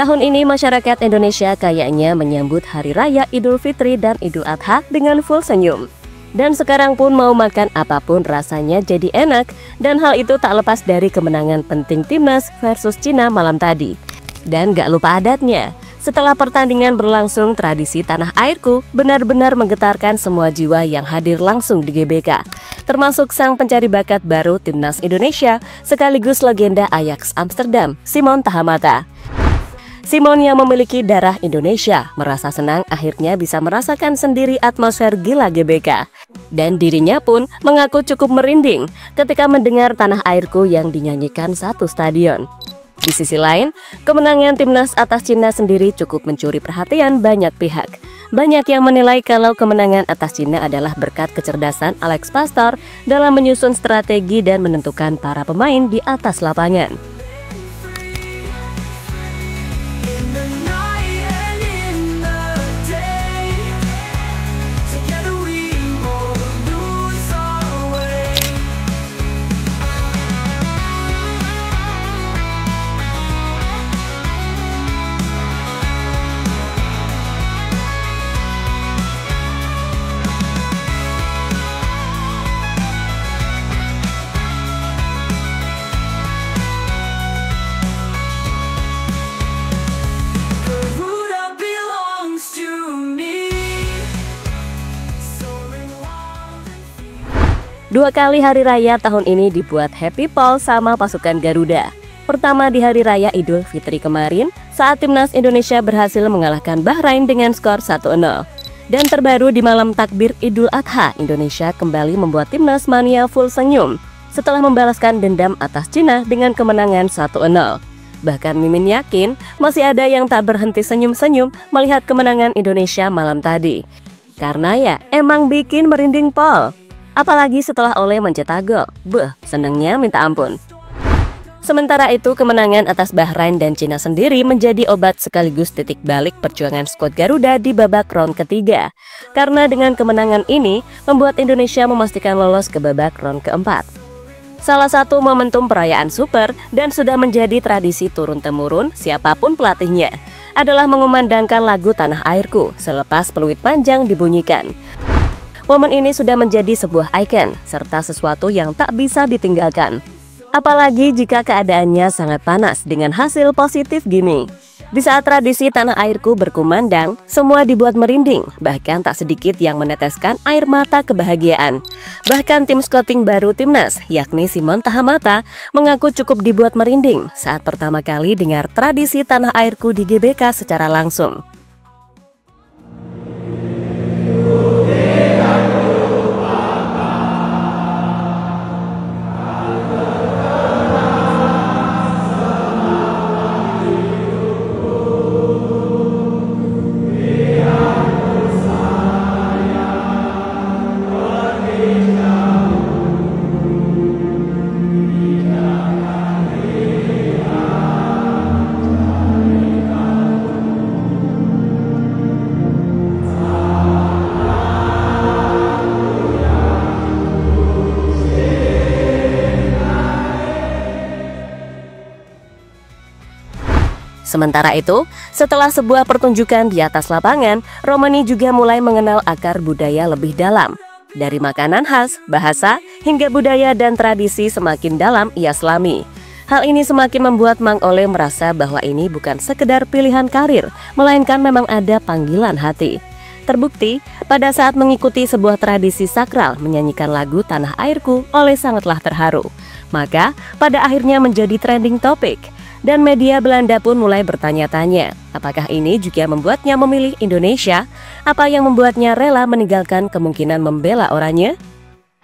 Tahun ini masyarakat Indonesia kayaknya menyambut Hari Raya Idul Fitri dan Idul Adha dengan full senyum. Dan sekarang pun mau makan apapun rasanya jadi enak. Dan hal itu tak lepas dari kemenangan penting timnas versus Cina malam tadi. Dan gak lupa adatnya, setelah pertandingan berlangsung, tradisi tanah airku benar-benar menggetarkan semua jiwa yang hadir langsung di GBK. Termasuk sang pencari bakat baru timnas Indonesia sekaligus legenda Ajax Amsterdam, Simon Tahamata. Simon yang memiliki darah Indonesia merasa senang akhirnya bisa merasakan sendiri atmosfer gila GBK. Dan dirinya pun mengaku cukup merinding ketika mendengar tanah airku yang dinyanyikan satu stadion. Di sisi lain, kemenangan timnas atas Cina sendiri cukup mencuri perhatian banyak pihak. Banyak yang menilai kalau kemenangan atas Cina adalah berkat kecerdasan Alex Pastor dalam menyusun strategi dan menentukan para pemain di atas lapangan. Dua kali hari raya tahun ini dibuat happy Paul sama pasukan Garuda. Pertama di hari raya Idul Fitri kemarin saat timnas Indonesia berhasil mengalahkan Bahrain dengan skor 1-0. Dan terbaru di malam takbir Idul Adha, Indonesia kembali membuat timnas mania full senyum setelah membalaskan dendam atas Cina dengan kemenangan 1-0. Bahkan Mimin yakin masih ada yang tak berhenti senyum-senyum melihat kemenangan Indonesia malam tadi. Karena ya emang bikin merinding Paul. Apalagi setelah Ole mencetak gol, senengnya minta ampun. Sementara itu kemenangan atas Bahrain dan Cina sendiri menjadi obat sekaligus titik balik perjuangan skuad Garuda di babak round ketiga. Karena dengan kemenangan ini membuat Indonesia memastikan lolos ke babak round keempat. Salah satu momentum perayaan super dan sudah menjadi tradisi turun-temurun siapapun pelatihnya adalah mengumandangkan lagu Tanah Airku selepas peluit panjang dibunyikan. Momen ini sudah menjadi sebuah ikon serta sesuatu yang tak bisa ditinggalkan. Apalagi jika keadaannya sangat panas dengan hasil positif gini. Di saat tradisi Tanah Airku berkumandang, semua dibuat merinding, bahkan tak sedikit yang meneteskan air mata kebahagiaan. Bahkan tim scouting baru timnas, yakni Simon Tahamata, mengaku cukup dibuat merinding saat pertama kali dengar tradisi Tanah Airku di GBK secara langsung. Sementara itu, setelah sebuah pertunjukan di atas lapangan, Romani juga mulai mengenal akar budaya lebih dalam. Dari makanan khas, bahasa, hingga budaya dan tradisi semakin dalam ia selami. Hal ini semakin membuat Mang Ole merasa bahwa ini bukan sekedar pilihan karir, melainkan memang ada panggilan hati. Terbukti, pada saat mengikuti sebuah tradisi sakral menyanyikan lagu Tanah Airku, Ole sangatlah terharu. Maka, pada akhirnya menjadi trending topik. Dan media Belanda pun mulai bertanya-tanya, apakah ini juga membuatnya memilih Indonesia? Apa yang membuatnya rela meninggalkan kemungkinan membela oranye?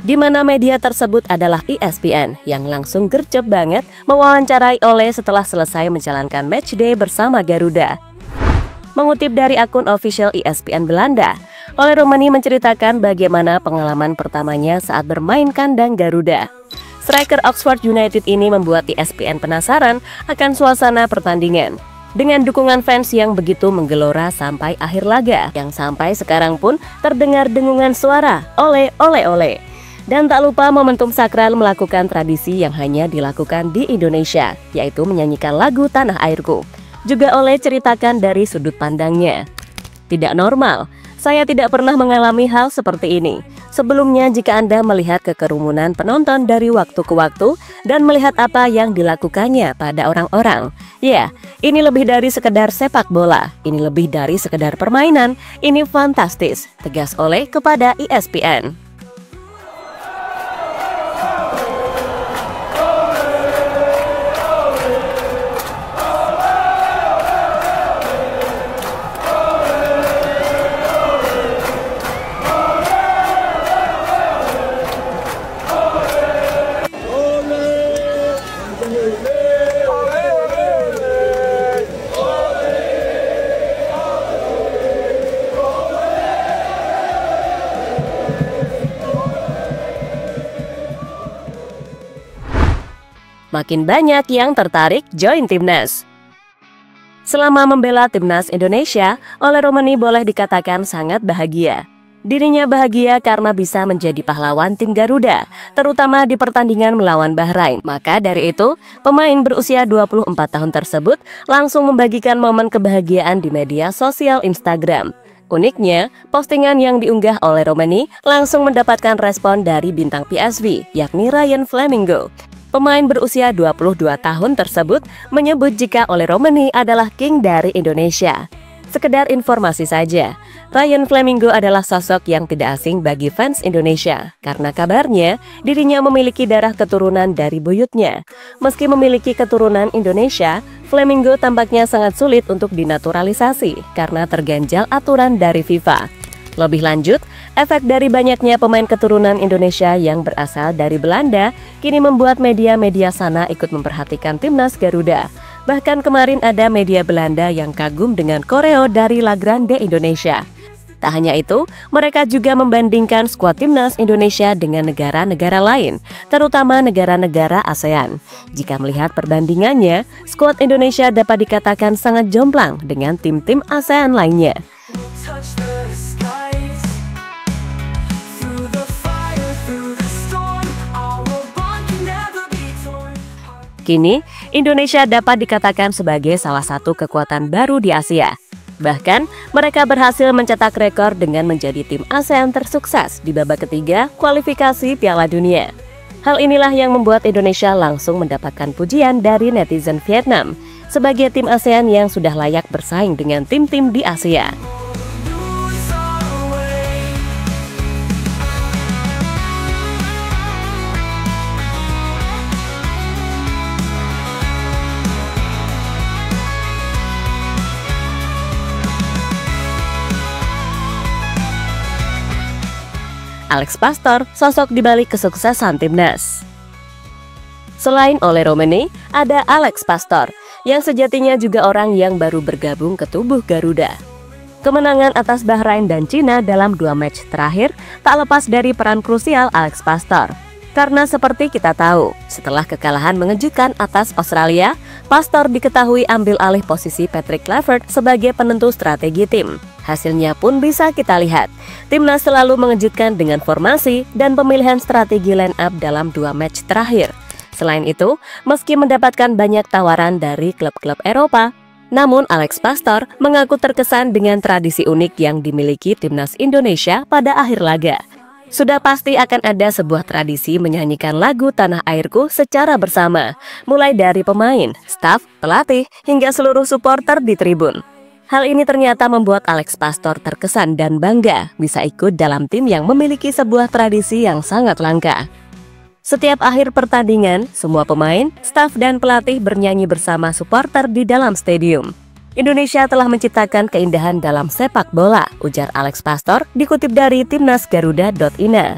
Di mana media tersebut adalah ESPN yang langsung gercep banget mewawancarai Ole setelah selesai menjalankan matchday bersama Garuda. Mengutip dari akun official ESPN Belanda, Ole Romani menceritakan bagaimana pengalaman pertamanya saat bermain kandang Garuda. Striker Oxford United ini membuat ESPN penasaran akan suasana pertandingan. Dengan dukungan fans yang begitu menggelora sampai akhir laga, yang sampai sekarang pun terdengar dengungan suara, ole, ole, ole. Dan tak lupa momentum sakral melakukan tradisi yang hanya dilakukan di Indonesia, yaitu menyanyikan lagu Tanah Airku. juga Ole ceritakan dari sudut pandangnya. Tidak normal, saya tidak pernah mengalami hal seperti ini. Sebelumnya jika Anda melihat kekerumunan penonton dari waktu ke waktu dan melihat apa yang dilakukannya pada orang-orang, ya, ini lebih dari sekedar sepak bola, ini lebih dari sekedar permainan, ini fantastis, tegas Ole kepada ESPN. Makin banyak yang tertarik join timnas. Selama membela timnas Indonesia, Ole Romani boleh dikatakan sangat bahagia. Dirinya bahagia karena bisa menjadi pahlawan tim Garuda, terutama di pertandingan melawan Bahrain. Maka dari itu, pemain berusia 24 tahun tersebut langsung membagikan momen kebahagiaan di media sosial Instagram. Uniknya, postingan yang diunggah oleh Romani langsung mendapatkan respon dari bintang PSV, yakni Ryan Flamingo. Pemain berusia 22 tahun tersebut menyebut jika Ole Romani adalah king dari Indonesia. Sekedar informasi saja, Ryan Flamingo adalah sosok yang tidak asing bagi fans Indonesia karena kabarnya dirinya memiliki darah keturunan dari buyutnya. Meski memiliki keturunan Indonesia, Flamingo tampaknya sangat sulit untuk dinaturalisasi karena terganjal aturan dari FIFA. Lebih lanjut, efek dari banyaknya pemain keturunan Indonesia yang berasal dari Belanda kini membuat media-media sana ikut memperhatikan timnas Garuda. Bahkan kemarin ada media Belanda yang kagum dengan koreo dari La Grande Indonesia. Tak hanya itu, mereka juga membandingkan skuad timnas Indonesia dengan negara-negara lain, terutama negara-negara ASEAN. Jika melihat perbandingannya, skuad Indonesia dapat dikatakan sangat jomplang dengan tim-tim ASEAN lainnya. Kini, Indonesia dapat dikatakan sebagai salah satu kekuatan baru di Asia. Bahkan, mereka berhasil mencetak rekor dengan menjadi tim ASEAN tersukses di babak ketiga kualifikasi Piala Dunia. Hal inilah yang membuat Indonesia langsung mendapatkan pujian dari netizen Vietnam sebagai tim ASEAN yang sudah layak bersaing dengan tim-tim di Asia. Alex Pastor, sosok di balik kesuksesan timnas. Selain Ole Romani, ada Alex Pastor, yang sejatinya juga orang yang baru bergabung ke tubuh Garuda. Kemenangan atas Bahrain dan Cina dalam 2 match terakhir tak lepas dari peran krusial Alex Pastor. Karena seperti kita tahu, setelah kekalahan mengejutkan atas Australia, Pastor diketahui ambil alih posisi Patrick Kluivert sebagai penentu strategi tim. Hasilnya pun bisa kita lihat. Timnas selalu mengejutkan dengan formasi dan pemilihan strategi line up dalam 2 match terakhir. Selain itu, meski mendapatkan banyak tawaran dari klub-klub Eropa, namun Alex Pastor mengaku terkesan dengan tradisi unik yang dimiliki timnas Indonesia pada akhir laga. Sudah pasti akan ada sebuah tradisi menyanyikan lagu Tanah Airku secara bersama, mulai dari pemain, staf, pelatih, hingga seluruh supporter di tribun. Hal ini ternyata membuat Alex Pastor terkesan dan bangga bisa ikut dalam tim yang memiliki sebuah tradisi yang sangat langka. Setiap akhir pertandingan, semua pemain, staf, dan pelatih bernyanyi bersama supporter di dalam stadium. Indonesia telah menciptakan keindahan dalam sepak bola, ujar Alex Pastor, dikutip dari timnasgaruda.ina.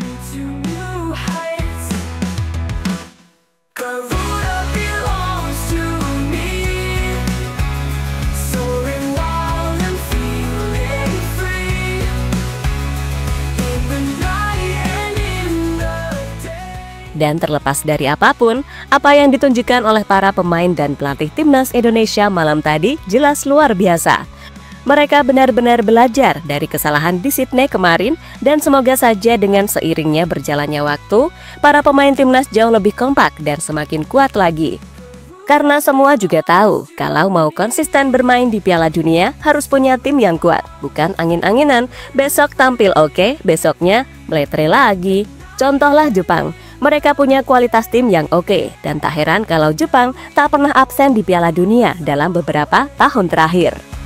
Dan terlepas dari apapun, apa yang ditunjukkan oleh para pemain dan pelatih timnas Indonesia malam tadi jelas luar biasa. Mereka benar-benar belajar dari kesalahan di Sydney kemarin dan semoga saja dengan seiringnya berjalannya waktu, para pemain timnas jauh lebih kompak dan semakin kuat lagi. Karena semua juga tahu, kalau mau konsisten bermain di Piala Dunia harus punya tim yang kuat, bukan angin-anginan. Besok tampil oke, besoknya meletre lagi. Contohlah Jepang, mereka punya kualitas tim yang oke, dan tak heran kalau Jepang tak pernah absen di Piala Dunia dalam beberapa tahun terakhir.